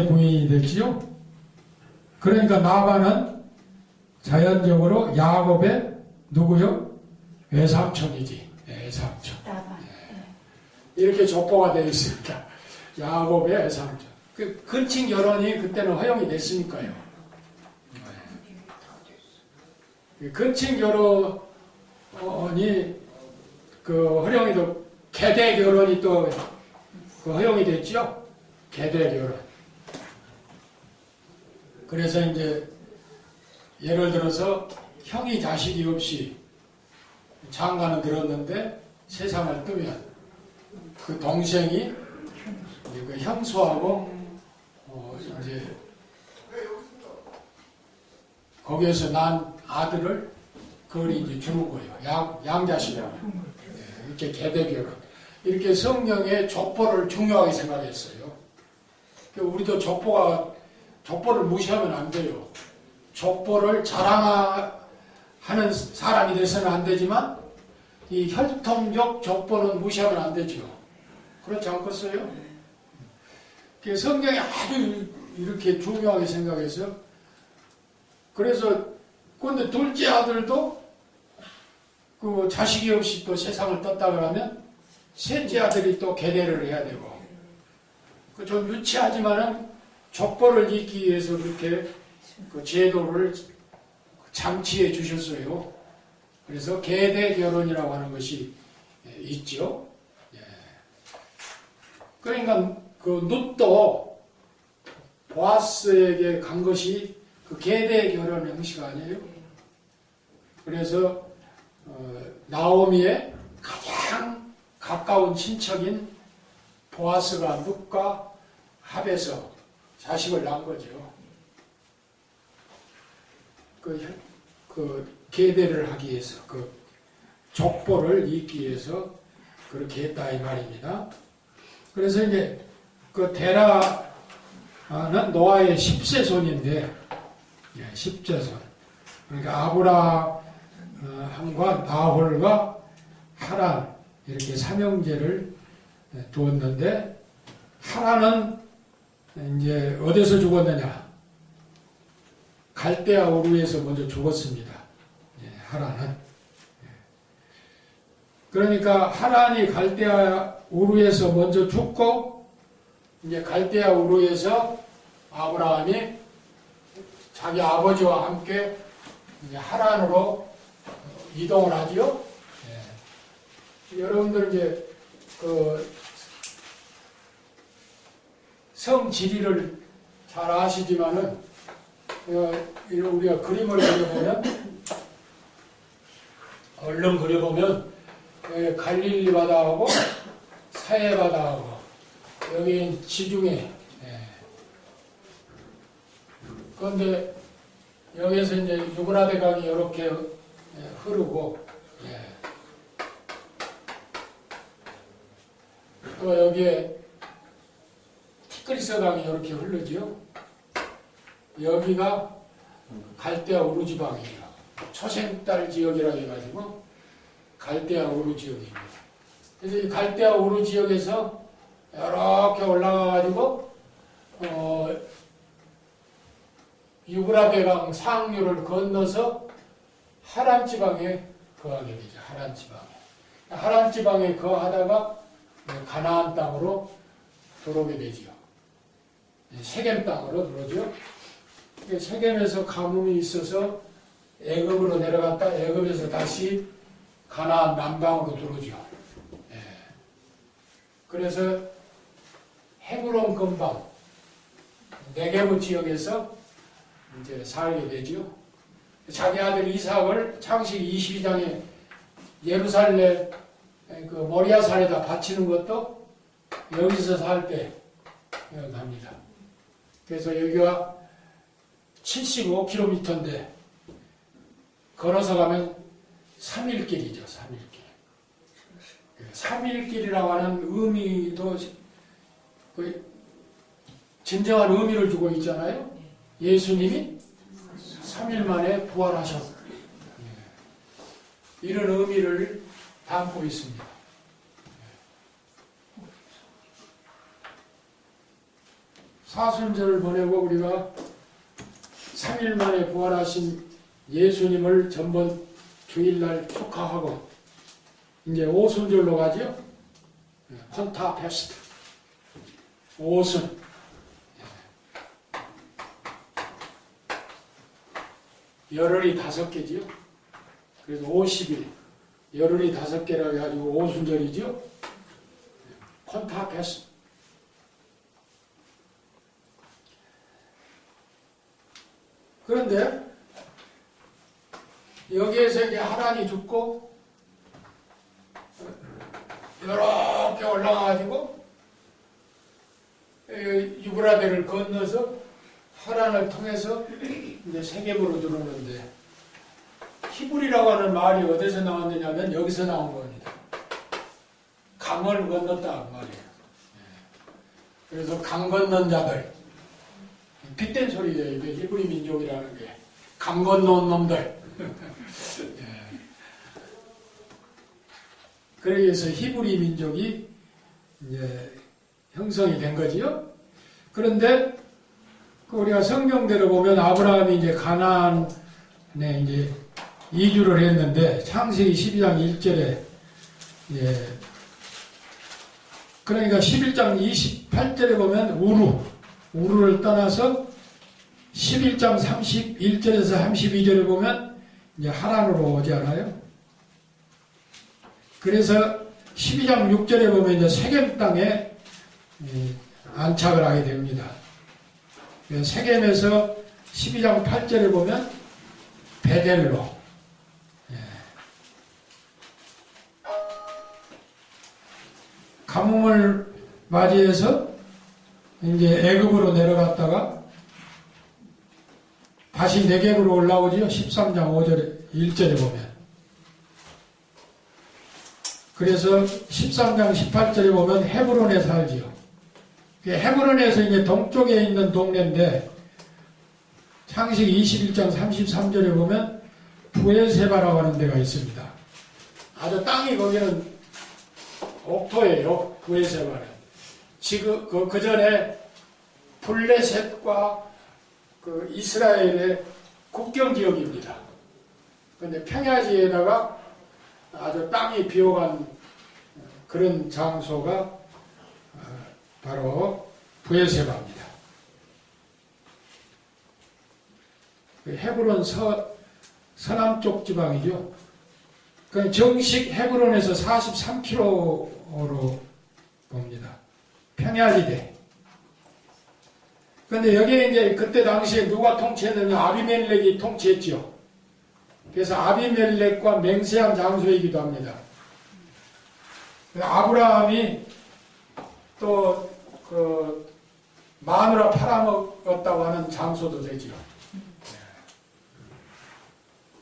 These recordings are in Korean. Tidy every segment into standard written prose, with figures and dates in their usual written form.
부인이 됐지요. 그러니까 나반은 자연적으로 야곱의 누구요? 외삼촌이지. 외삼촌. 이렇게 족보가 되어 있으니까 야곱의 외삼촌. 그 근친 결혼이 그때는 허용이 됐으니까요. 근친 결혼이 그 허용이 또 계대 결혼이 또 그 허용이 됐죠. 계대 결혼. 그래서 이제 예를 들어서 형이 자식이 없이 장가는 들었는데 세상을 뜨면 그 동생이 그 형수하고 이제 거기에서 난 아들을 그걸 이제 주는 거예요. 양자식이라고. 이렇게 계대 결혼. 이렇게 성경에 족보를 중요하게 생각했어요. 우리도 족보를 무시하면 안 돼요. 족보를 자랑하는 사람이 돼서는 안 되지만 이 혈통적 족보는 무시하면 안 되죠. 그렇지 않겠어요? 성경이 아주 이렇게 중요하게 생각해서 그래서 그런데 둘째 아들도 그 자식이 없이 또 세상을 떴다 그러면 셋째 아들이 또 계대를 해야 되고 좀 유치하지만은 족보를 잇기 위해서 그렇게 그 제도를 장치해 주셨어요. 그래서 계대 결혼이라고 하는 것이 있죠. 그러니까 그 룻도 보아스에게 간 것이 그 계대 결혼 형식 아니에요? 그래서 나오미의 가장 가까운 친척인 보아스가 룻과 합해서 자식을 낳은 거죠. 그 계대를 하기 위해서, 그 족보를 잇기 위해서 그렇게 했다 이 말입니다. 그래서 이제 그 데라는 노아의 10세 손인데, 10세 손. 그러니까 아브라함과 나홀과 하란 이렇게 삼형제를 두었는데 하란은 이제 어디서 죽었느냐? 갈대아 우르에서 먼저 죽었습니다. 하란은. 그러니까 하란이 갈대아 우르에서 먼저 죽고 이제 갈대아 우르에서 아브라함이 자기 아버지와 함께 이제 하란으로 이동을 하지요. 여러분들 이제 그 성 지리를 잘 아시지만은 우리가 그림을 그려보면 얼른 그려보면 갈릴리 바다하고 사해 바다하고 여기 지중해. 그런데 여기에서 이제 유브라데 강이 이렇게 흐르고 또 여기에 티그리스 강이 이렇게 흐르지요. 여기가 갈대아 우르 지방이에요. 초생딸 지역이라고 해가지고 갈대아 우르 지역입니다. 그래서 이 갈대아 우르 지역에서 이렇게 올라가가지고 유브라데강 상류를 건너서 하란 지방에 거하게 되죠. 하란 지방에. 하란 지방에 거하다가 가나안 땅으로 들어오게 되죠. 세겜 땅으로 들어오죠. 세겜에서 가뭄이 있어서 애굽으로 내려갔다 애굽에서 다시 가나안 남방으로 들어오죠. 그래서 헤브론 근방 네게브 지역에서 이제 살게 되죠. 자기 아들 이삭을 창세기 22장에 예루살렘 그 모리아산에다 바치는 것도 여기서 살 때 기억납니다. 그래서 여기가 75km인데 걸어서 가면 3일길이죠. 3일길. 3일길이라고 하는 의미도 그 진정한 의미를 주고 있잖아요. 예수님이 3일 만에 부활하셨고 이런 의미를 담고 있습니다. 사순절을 보내고 우리가 3일 만에 부활하신 예수님을 전번 주일날 축하하고 이제 오순절로 가죠. 콘타페스트 오순. 열흘이 5개지요. 그래서 50일 열흘이 5개라고 해가지고 오순절이죠. 콘타페스트. 그런데 여기에서 이제 하란이 죽고 이렇게 올라가가지고 유브라데를 건너서 하란을 통해서 이제 세겜으로 들어오는데 히브리라고 하는 말이 어디서 나왔느냐면 여기서 나온 겁니다. 강을 건넜다 그 말이에요. 그래서 강 건넌 자들, 빗댄 소리예요. 이게 히브리 민족이라는 게 강 건너온 놈들. 그래서 히브리 민족이 이제 형성이 된 거지요. 그런데 우리가 성경대로 보면 아브라함이 이제 가나안에 이제 이주를 했는데 창세기 12장 1절에 그러니까 11장 28절에 보면 우루를 떠나서 11장 31절에서 32절에 보면 이제 하란으로 오잖아요. 그래서 12장 6절에 보면 이제 세겜 땅에 안착을 하게 됩니다. 세겜에서 12장 8절에 보면 베델로, 가뭄을 맞이해서 이제 애굽으로 내려갔다가 다시 네겝으로 올라오지요. 13장 5절에 1절에 보면. 그래서 13장 18절에 보면 헤브론에 살지요. 헤브론에서 이제 동쪽에 있는 동네인데 창세기 21장 33절에 보면 부엘세바라고 하는 데가 있습니다. 아주 땅이 거기는 옥토예요. 부엘세바는. 지금 그 전에 블레셋과 그 이스라엘의 국경 지역입니다. 그런데 평야지에다가 아주 땅이 비옥한 그런 장소가 바로 부엘세바입니다. 헤브론 서남쪽 지방이죠. 정식 헤브론에서 43km로 봅니다. 평야지대. 그런데 여기에 이제 그때 당시에 누가 통치했느냐? 아비멜렉이 통치했죠. 그래서 아비멜렉과 맹세한 장소이기도 합니다. 아브라함이 또 그 마누라 팔아먹었다고 하는 장소도 되죠.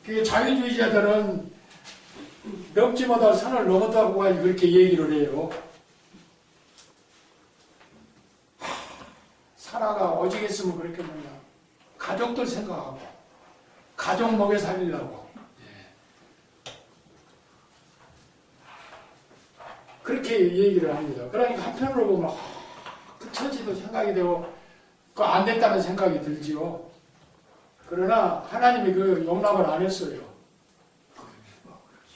그 자유주의자들은 넘지 못할 선을 넘었다고 그렇게 얘기를 해요. 사라가 오직했으면 그렇게 뭐냐. 가족들 생각하고 가족 먹여 살리려고 그렇게 얘기를 합니다. 그러니까 한편으로 보면 그 처지도 생각이 되고 그 안 됐다는 생각이 들지요. 그러나 하나님이 그 용납을 안 했어요.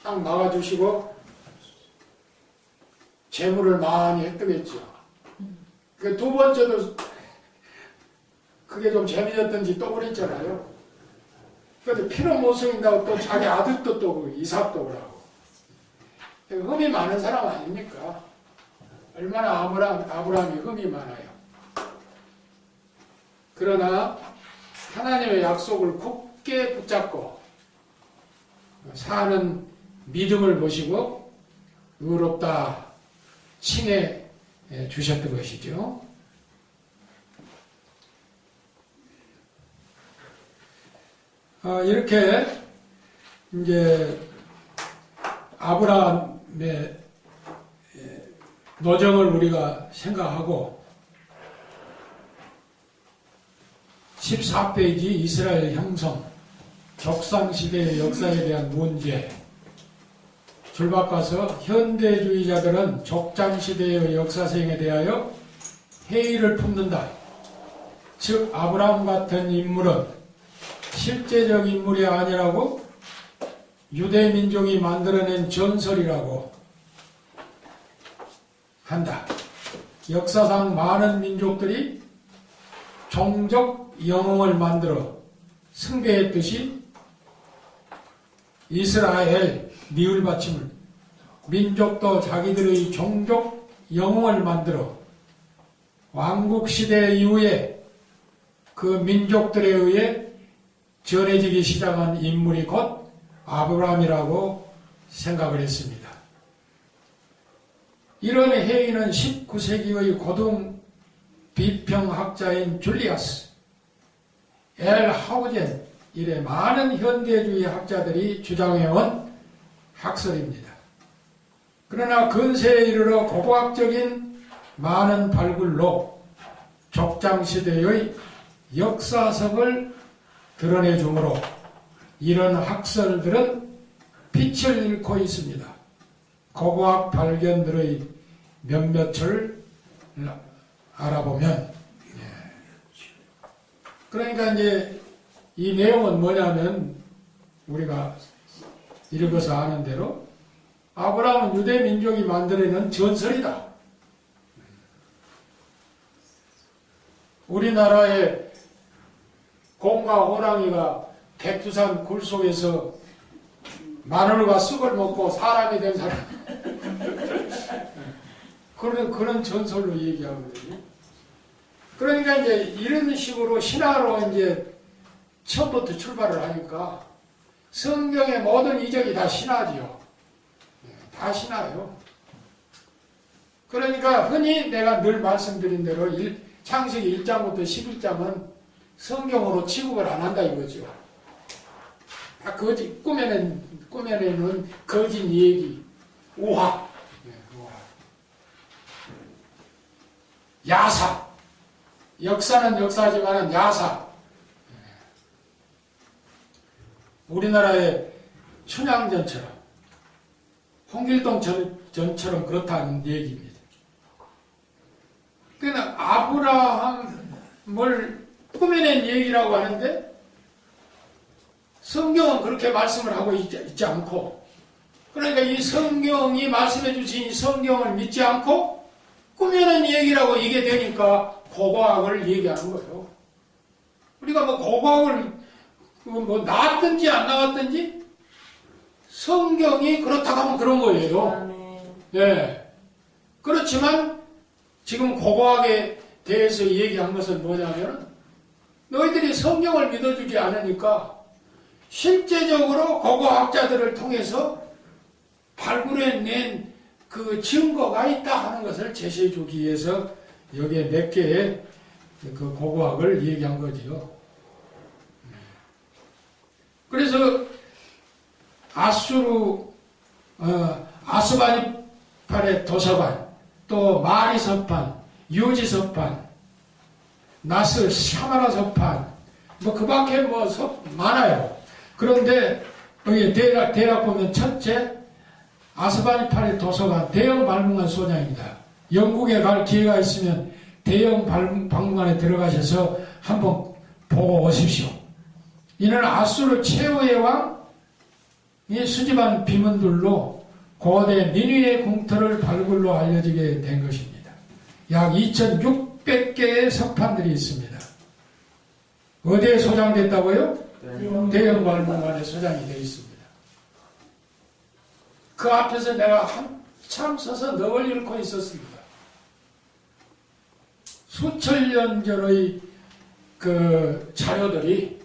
딱 막아주시고 재물을 많이 획득했죠. 그 두 번째도 그게 좀 재미졌던지 또 그랬잖아요. 그런데 피로 못 속인다고 또 자기 아들도 또 이삭도 그러고. 흠이 많은 사람 아닙니까? 얼마나 아브라함이 흠이 많아요. 그러나 하나님의 약속을 굳게 붙잡고 사는 믿음을 보시고 의롭다 칭해 주셨던 것이죠. 이렇게 이제 아브라함의 노정을 우리가 생각하고 14페이지 이스라엘 형성, 족상시대의 역사에 대한 문제. 줄바꿔서 현대주의자들은 족장시대의 역사성에 대하여 회의를 품는다. 즉 아브라함 같은 인물은 실제적 인물이 아니라고 유대 민족이 만들어낸 전설이라고 한다. 역사상 많은 민족들이 종족 영웅을 만들어 숭배했듯이 이스라엘 니을 받침을 민족도 자기들의 종족 영웅을 만들어 왕국 시대 이후에 그 민족들에 의해 전해지기 시작한 인물이 곧 아브라함이라고 생각을 했습니다. 이런 회의는 19세기의 고등 비평학자인 줄리아스, 엘 하우젠 이래 많은 현대주의 학자들이 주장해온 학설입니다. 그러나 근세에 이르러 고고학적인 많은 발굴로 족장시대의 역사성을 드러내주므로 이런 학설들은 빛을 잃고 있습니다. 고고학 발견들의 몇몇을 알아보면, 그러니까 이제 이 내용은 뭐냐면 우리가 읽어서 아는 대로 아브라함은 유대 민족이 만들어낸 전설이다. 우리나라의 곰과 호랑이가 백두산 굴 속에서 마늘과 쑥을 먹고 사람이 된 사람 그런 전설로 얘기하거든요. 그러니까 이제 이런 식으로 신화로 이제 처음부터 출발을 하니까 성경의 모든 이적이 다 신화지요. 다 신화예요. 그러니까 흔히 내가 늘 말씀드린 대로 창세기 1장부터 11장은 성경으로 취급을 안 한다 이거죠. 다 거짓, 꾸며내는 거짓 얘기, 우화, 야사. 역사는 역사지만 야사. 우리나라의 춘향전처럼, 홍길동전처럼 그렇다는 얘기입니다. 그러니까 아브라함을 꾸며낸 얘기라고 하는데 성경은 그렇게 말씀을 하고 있지 않고, 그러니까 이 성경이 말씀해 주신 이 성경을 믿지 않고 꾸며낸 얘기라고 이게 되니까 고고학을 얘기하는 거예요. 우리가 뭐 고고학을 뭐 나왔든지 안 나왔든지 성경이 그렇다고 하면 그런 거예요. 네. 그렇지만 지금 고고학에 대해서 얘기한 것은 뭐냐면 너희들이 성경을 믿어주지 않으니까 실제적으로 고고학자들을 통해서 발굴해낸 그 증거가 있다 하는 것을 제시해 주기 위해서 여기에 몇 개의 그 고고학을 얘기한 거지요. 그래서 아스바니팔의 도서관, 또 마리서판, 유지서판, 나스 샤마라서판, 뭐 그 밖에 뭐 많아요. 그런데 여기 대략 보면 첫째 아스바니팔의 도서관 대형 박물관 소장입니다. 영국에 갈 기회가 있으면 대형 박물관에 들어가셔서 한번 보고 오십시오. 이는 아수르 최후의 왕이 수집한 비문들로 고대 니느웨의 궁터를 발굴로 알려지게 된 것입니다. 약 2600개의 석판들이 있습니다. 어디에 소장됐다고요? 대형 박물관에 소장이 되어 있습니다. 그 앞에서 내가 한참 서서 넋을 잃고 있었습니다. 수천 년 전의 그 자료들이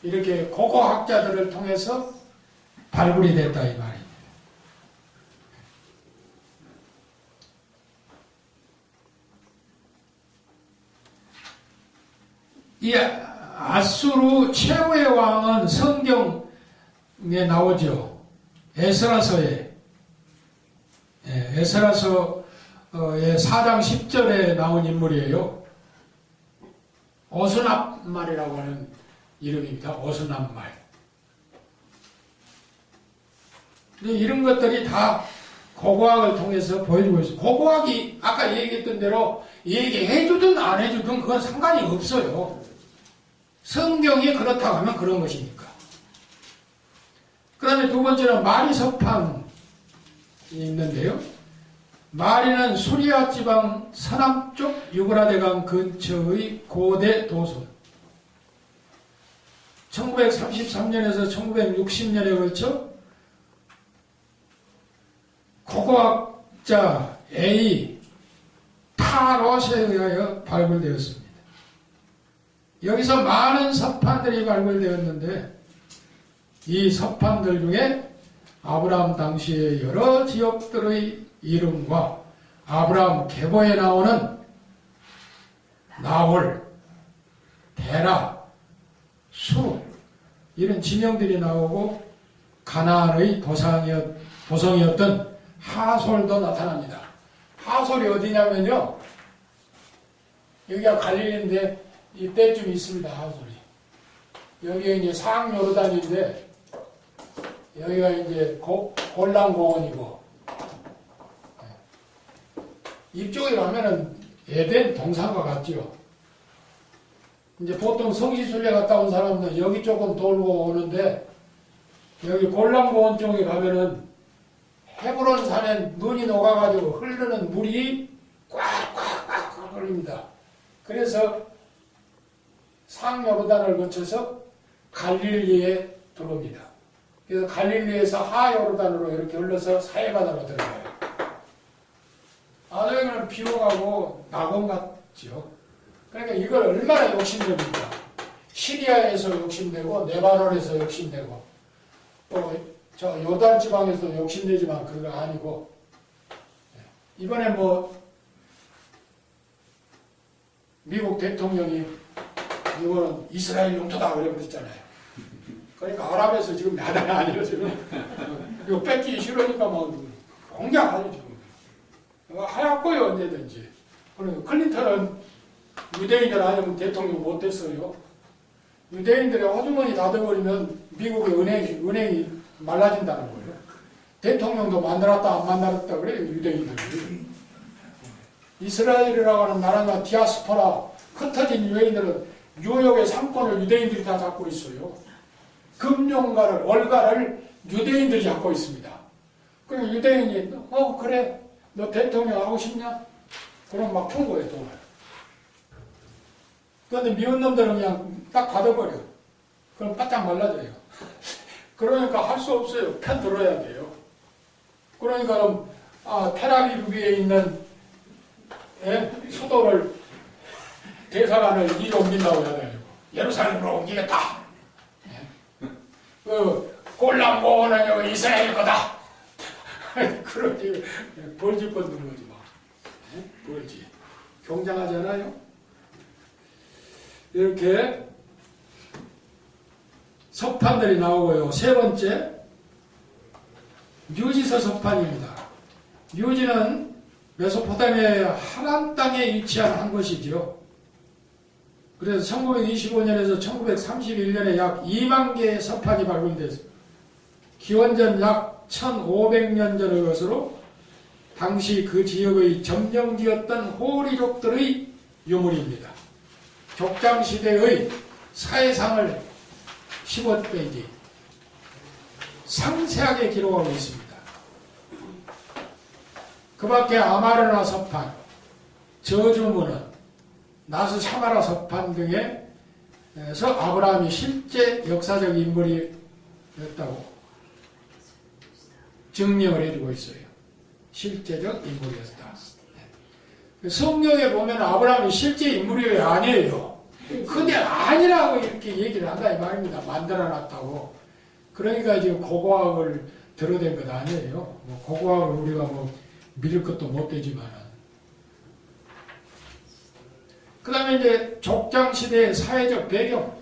이렇게 고고학자들을 통해서 발굴이 됐다 이 말입니다. 이 아수르 최후의 왕은 성경에 나오죠. 에스라서의 4장 10절에 나온 인물이에요. 오스납말이라고 하는 이름입니다. 오스납말. 이런 것들이 다 고고학을 통해서 보여주고 있어요. 고고학이 아까 얘기했던 대로 얘기해주든 안 해주든 그건 상관이 없어요. 성경이 그렇다고 하면 그런 것이니까. 그 다음에 두 번째는 마리서판이 있는데요. 마리는 수리아 지방 서남쪽 유브라데강 근처의 고대 도성. 1933년에서 1960년에 걸쳐 고고학자 A 타롯에 의하여 발굴되었습니다. 여기서 많은 서판들이 발굴되었는데 이 서판들 중에 아브라함 당시의 여러 지역들의 이름과 아브라함 계보에 나오는 나홀, 데라, 수 이런 지명들이 나오고 가나안의 도성이었던 하솔도 나타납니다. 하솔이 어디냐면요, 여기가 갈릴리인데 이때쯤 있습니다. 하솔이 여기가 이제 상요르단인데 여기가 이제 골란공원이고 이쪽에 가면은 에덴 동산과 같죠. 이제 보통 성지순례 갔다 온 사람들은 여기 조금 돌고 오는데 여기 골란공원 쪽에 가면은 헤브론 산에 눈이 녹아가지고 흐르는 물이 꽉꽉꽉 흐릅니다. 그래서 상요르단을 거쳐서 갈릴리에 들어옵니다. 그래서 갈릴리에서 하요르단으로 이렇게 흘러서 사해바다로 들어가요. 여기는 비옥하고 낙원 같죠. 그러니까 이걸 얼마나 욕심냅니까? 시리아에서 욕심내고 레바논에서 욕심내고 또 저 요단 지방에서 욕심내지만 그거 아니고 이번에 뭐 미국 대통령이 이거는 이스라엘 영토다 그래 그랬잖아요. 그러니까 아랍에서 지금 야단이 아니라 지금 이거 뺏기 싫으니까 막 공격하죠 지금. 하얗고요 언제든지. 그러니까 클린턴은 유대인들 아니면 대통령 못 됐어요. 유대인들의 호주머니 닫아버리면 미국의 은행이 말라진다는 거예요. 대통령도 만들었다 안 만들었다 그래요 유대인들이. 이스라엘이라고 하는 나라나 디아스포라 흩어진 유대인들은 뉴욕의 상권을 유대인들이 다 잡고 있어요. 금융가를 월가를 유대인들이 잡고 있습니다. 그럼 유대인이 그래 너 대통령 하고 싶냐? 그럼 막 푼 거예요 돈을. 그런데 미운 놈들은 그냥 딱 받아버려. 그럼 바짝 말라져요. 그러니까 할 수 없어요. 편 들어야 돼요. 그러니까 테라비브에 있는 수도를 대사관을 이리 옮긴다고 해야 돼요. 예루살렘으로 옮기겠다. 골란공원은 여기 이스라엘 거다. 그러지 벌집 뻗는 거지 막. 벌집. 경장하잖아요. 이렇게 서판들이 나오고요. 세 번째 뉴지서 서판입니다. 뉴지는 메소포타미아의 하란 땅에 위치한 한 곳이죠. 그래서 1925년에서 1931년에 약 2만 개의 서판이 발굴됐습니다. 기원전 약 1500년 전의 것으로 당시 그 지역의 점령지였던 호리족들의 유물입니다. 족장시대의 사회상을 15페이지 상세하게 기록하고 있습니다. 그 밖에 아마르나 서판, 저주문은, 나스 샤마라 서판 등에서 아브라함이 실제 역사적 인물이었다고 증명을 해주고 있어요. 실제적 인물이었다. 성경에 보면 아브라함이 실제 인물이 아니에요. 근데 아니라고 이렇게 얘기를 한다 이 말입니다. 만들어놨다고. 그러니까 지금 고고학을 들어댄 것 아니에요. 뭐 고고학을 우리가 뭐 믿을 것도 못 되지만. 그 다음에 이제 족장시대의 사회적 배경.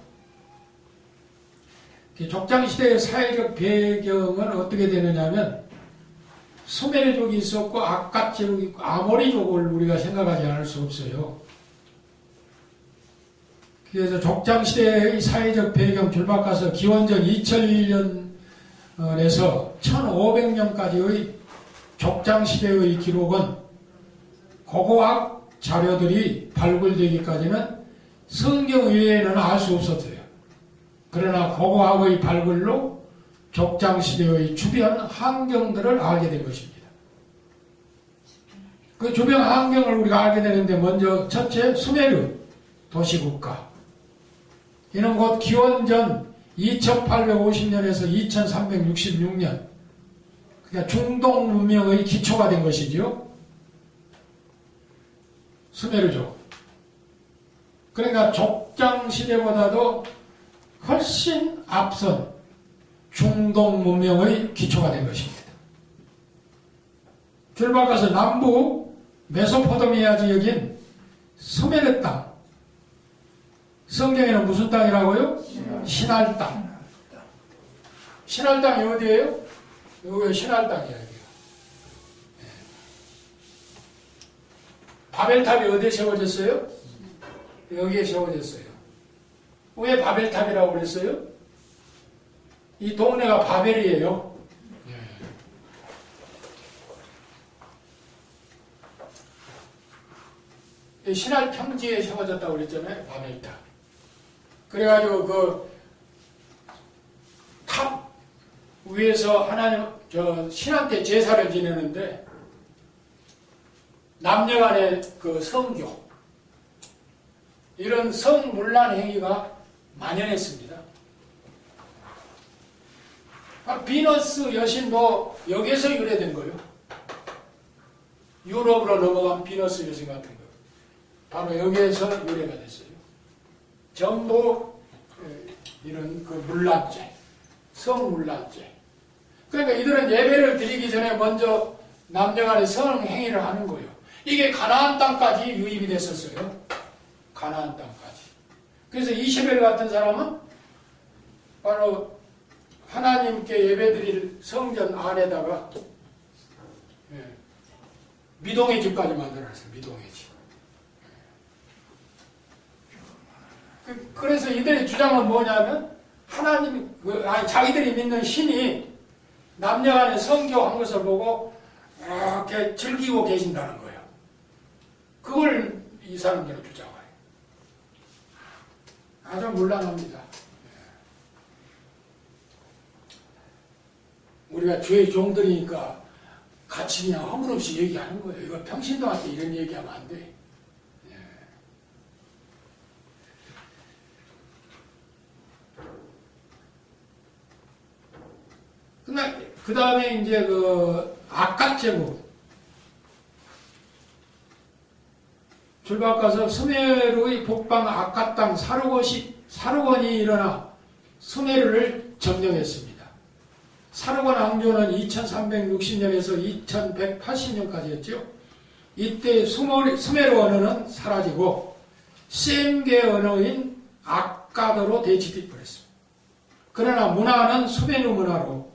족장시대의 사회적 배경은 어떻게 되느냐면 수메르족이 있었고 아까지족이 있고 아모리족을 우리가 생각하지 않을 수 없어요. 그래서 족장시대의 사회적 배경 줄바꿔서 기원전 2001년에서 1500년까지의 족장시대의 기록은 고고학 자료들이 발굴되기까지는 성경 외에는 알 수 없었어요. 그러나 고고학의 발굴로 족장시대의 주변 환경들을 알게 된 것입니다. 그 주변 환경을 우리가 알게 되는데 먼저 첫째, 수메르 도시국가. 이는 곧 기원전 2850년에서 2366년 그러니까 중동 문명의 기초가 된 것이죠. 수메르족. 그러니까 족장시대보다도 훨씬 앞선 중동 문명의 기초가 된 것입니다. 줄 바꿔서 남부 메소포타미아 지역인 수메르 땅. 성경에는 무슨 땅이라고요? 시날 땅. 시날 땅이 어디예요? 여기 시날 땅이야. 네. 바벨탑이 어디에 세워졌어요? 여기에 세워졌어요. 왜 바벨탑이라고 그랬어요? 이 동네가 바벨이에요. 네. 신할 평지에 세워졌다고 그랬잖아요. 바벨탑. 그래가지고 그 탑 위에서 하나님 신한테 제사를 지내는데 남녀간의 그 성교 이런 성문란 행위가 만연했습니다. 비너스 여신도 여기에서 유래된 거예요. 유럽으로 넘어간 비너스 여신 같은 거. 바로 여기에서 유래가 됐어요. 전부 이런 그 문란죄, 성문란죄. 그러니까 이들은 예배를 드리기 전에 먼저 남녀간의 성행위를 하는 거예요. 이게 가나안 땅까지 유입이 됐었어요. 가나안 땅까지. 그래서 이세벨 같은 사람은 바로 하나님께 예배드릴 성전 안에다가 미동의 집까지 만들어놨어요. 미동의 집. 그래서 이들의 주장은 뭐냐면 하나님, 자기들이 믿는 신이 남녀간에 성교한 것을 보고 이렇게 즐기고 계신다는 거예요. 그걸 이 사람들은 주장해요. 아주 문란합니다. 우리가 주의 종들이니까 같이 그냥 허물없이 얘기하는 거예요. 이거 평신도한테 이런 얘기하면 안 돼. 그 다음에 이제 그 아갓 제국 줄바꿔서 수메르의 북방 아갓 땅 사르곤이 일어나 수메르를 점령했습니다. 사르곤 왕조는 2360년에서 2180년까지였죠. 이때 수메르 언어는 사라지고 셈계 언어인 아갓으로 대치되어버렸습니다. 그러나 문화는 수메르 문화로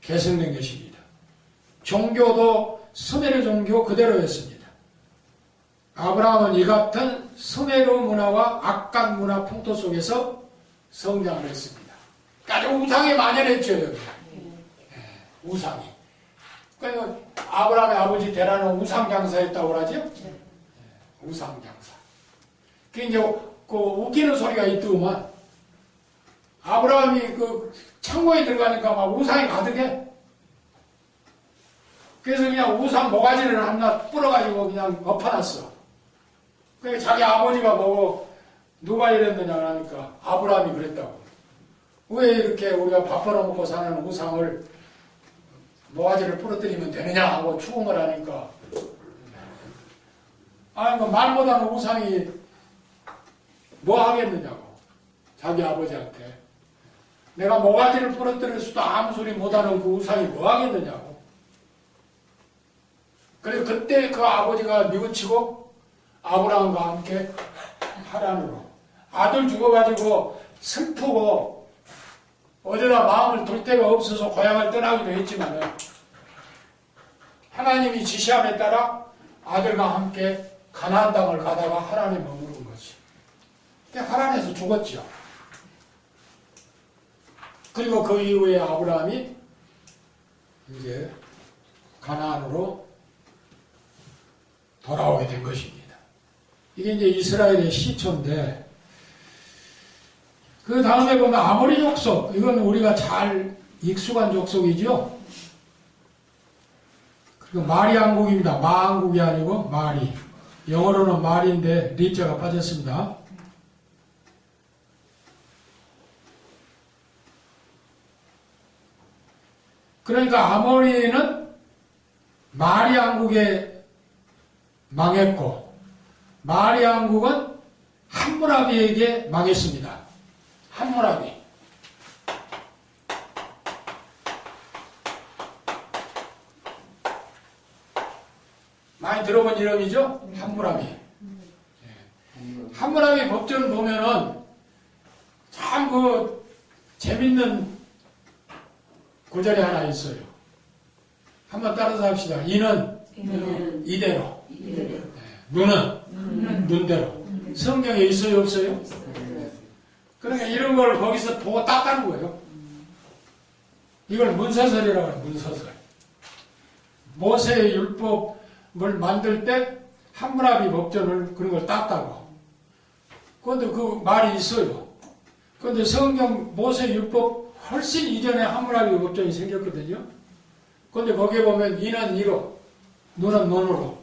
개성된 것입니다. 종교도 수메르 종교 그대로였습니다. 아브라함은 이 같은 수메르 문화와 아갓 문화 풍토 속에서 성장을 했습니다. 아주 우상이 만연했죠, 여기. 우상이. 그러니까 아브라함의 아버지 데라는 우상장사였다고 하죠? 우상장사. 그 이제 그 웃기는 소리가 있더구만. 아브라함이 그 창고에 들어가니까 막 우상이 가득해. 그래서 그냥 우상 모가지를 하나 뿌려가지고 그냥 엎어놨어. 그러니까 자기 아버지가 보고 누가 이랬느냐 하니까 아브라함이 그랬다고. 왜 이렇게 우리가 밥 벌어먹고 사는 우상을 모가지를 부러뜨리면 되느냐 하고 추궁을 하니까 그 말 못하는 우상이 뭐 하겠느냐고. 자기 아버지한테. 내가 모가지를 부러뜨릴 수도 아무 소리 못하는 그 우상이 뭐 하겠느냐고. 그래서 그때 그 아버지가 뉘우치고 아브라함과 함께 하란으로 아들 죽어가지고 슬프고 어디다 마음을 둘 데가 없어서 고향을 떠나기도 했지만 하나님이 지시함에 따라 아들과 함께 가나안 땅을 가다가 하란에 머무른 거지. 하란에서 죽었죠. 그리고 그 이후에 아브라함이 이제 가나안으로 돌아오게 된 것입니다. 이게 이제 이스라엘의 시초인데, 그 다음에 보면 아모리 족속, 이건 우리가 잘 익숙한 족속이죠. 그리고 마리 왕국입니다. 마왕국이 아니고 마리. 영어로는 마리인데 리자가 빠졌습니다. 그러니까 아모리는 마리 왕국에 망했고, 마리 왕국은 함무라비에게 망했습니다. 함무라비. 많이 들어본 이름이죠? 함무라비. 함무라비 법전 보면은 참 그 재밌는 구절이 하나 있어요. 한번 따라서 합시다. 이는 이대로. 눈은 눈대로. 성경에 있어요, 없어요? 그러니까 이런 걸 거기서 보고 땄다는 거예요. 이걸 문서설이라고 해요, 문서설. 모세의 율법을 만들 때 함무라비 법전을 그런 걸 땄다고. 그런데 그 말이 있어요. 그런데 성경 모세 율법 훨씬 이전에 함무라비 법전이 생겼거든요. 그런데 거기에 보면 이는 이로, 눈은 눈으로.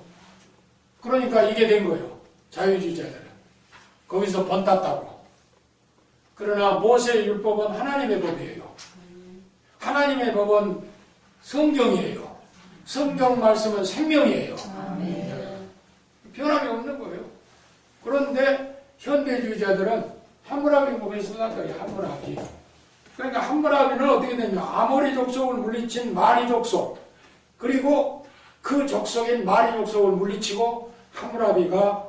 그러니까 이게 된 거예요. 자유주의자들은. 거기서 번땄다고. 그러나 모세의 율법은 하나님의 법이에요. 하나님의 법은 성경이에요. 성경 말씀은 생명이에요. 변함이 없는 거예요. 그런데 현대주의자들은 함무라비 법에 쏟았다. 함무라비. 그러니까 함무라비는 어떻게 되냐. 아모리 족속을 물리친 마리 족속. 그리고 그 족속인 마리 족속을 물리치고 함무라비가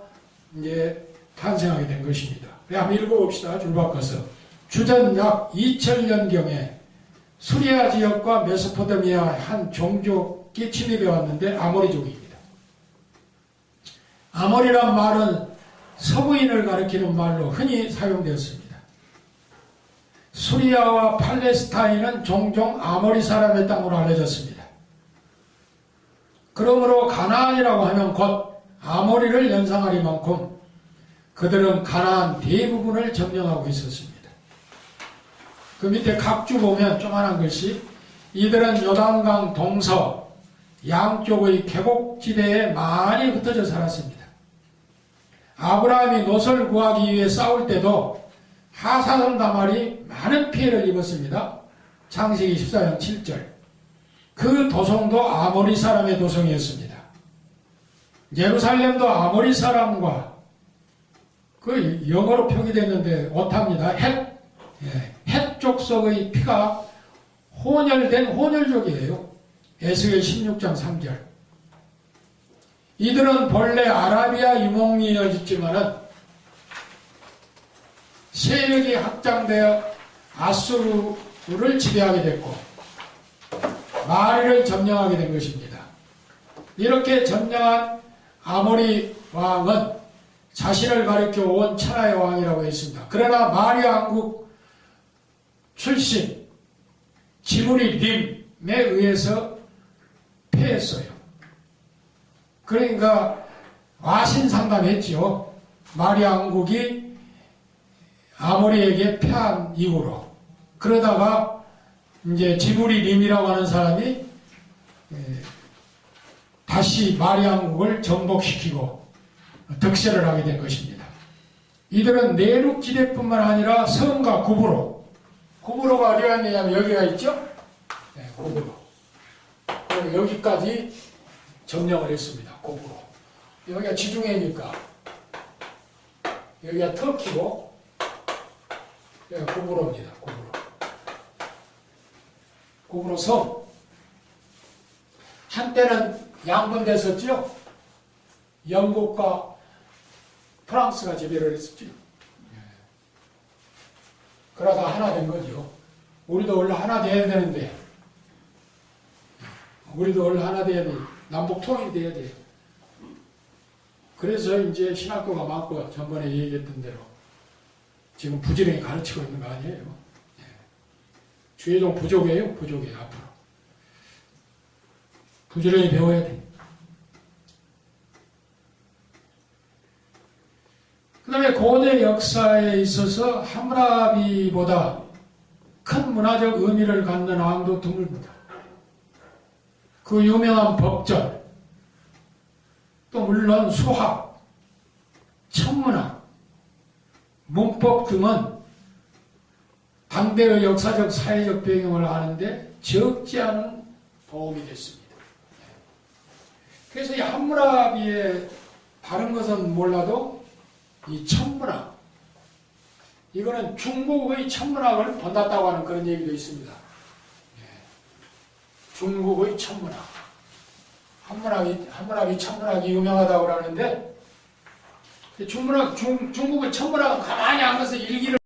이제 탄생하게 된 것입니다. 한번 읽어봅시다. 줄 바꿔서. 주전 약 2000년경에 수리아 지역과 메소포타미아의 한 종족이 침입해 왔는데 아모리족입니다. 아모리란 말은 서부인을 가리키는 말로 흔히 사용되었습니다. 수리아와 팔레스타인은 종종 아모리 사람의 땅으로 알려졌습니다. 그러므로 가나안이라고 하면 곧 아모리를 연상하리만큼 그들은 가나안 대부분을 점령하고 있었습니다. 그 밑에 각주 보면 조그만한 글씨, 이들은 요단강 동서 양쪽의 계곡지대에 많이 흩어져 살았습니다. 아브라함이 롯을 구하기 위해 싸울 때도 하사선 다말이 많은 피해를 입었습니다. 창세기 14장 7절. 그 도성도 아모리 사람의 도성이었습니다. 예루살렘도 아모리 사람과 그 영어로 표기됐는데 오탑니다. 헷 족속의 피가 혼혈된 혼혈족이에요. 에스겔 16장 3절. 이들은 본래 아라비아 유목민이었지만은 세력이 확장되어 아수르를 지배하게 됐고 마리를 점령하게 된 것입니다. 이렇게 점령한 아모리 왕은 자신을 가리켜 온 천하의 왕이라고 했습니다. 그러나 마리 왕국 출신 지브리 림에 의해서 패했어요. 그러니까 와신상담했지요. 마리 왕국이 아모리에게 패한 이후로. 그러다가 이제 지브리 림이라고 하는 사람이 다시 마리 왕국을 정복시키고 득세를 하게 된 것입니다. 이들은 내륙 지대뿐만 아니라 섬과 구브로가 어디가 있느냐면 여기가 있죠? 네, 구브로. 여기까지 점령을 했습니다. 구브로. 여기가 지중해니까 여기가 터키고 여기가 구브로입니다. 구브로 섬. 한때는 양분됐었죠? 영국과 프랑스가 지배를 했었죠. 그러다 하나 된 거죠. 우리도 원래 하나 돼야 되는데, 남북 통일이 돼야 돼요. 그래서 이제 신학교가 많고, 전번에 얘기했던 대로 지금 부지런히 가르치고 있는 거 아니에요. 주의종 부족이에요, 앞으로. 부지런히 배워야 돼. 고대 역사에 있어서 함무라비보다 큰 문화적 의미를 갖는 왕도 드뭅니다. 그 유명한 법전, 또 물론 수학, 천문학, 문법 등은 당대의 역사적 사회적 배경을 아는데 적지 않은 도움이 됐습니다. 그래서 이 함무라비의 다른 것은 몰라도 이 천문학, 이거는 중국의 천문학을 본땄다고 하는 그런 얘기도 있습니다. 중국의 천문학. 함무라비 천문학이 유명하다고 그러는데, 중국의 천문학은 가만히 앉아서 일기를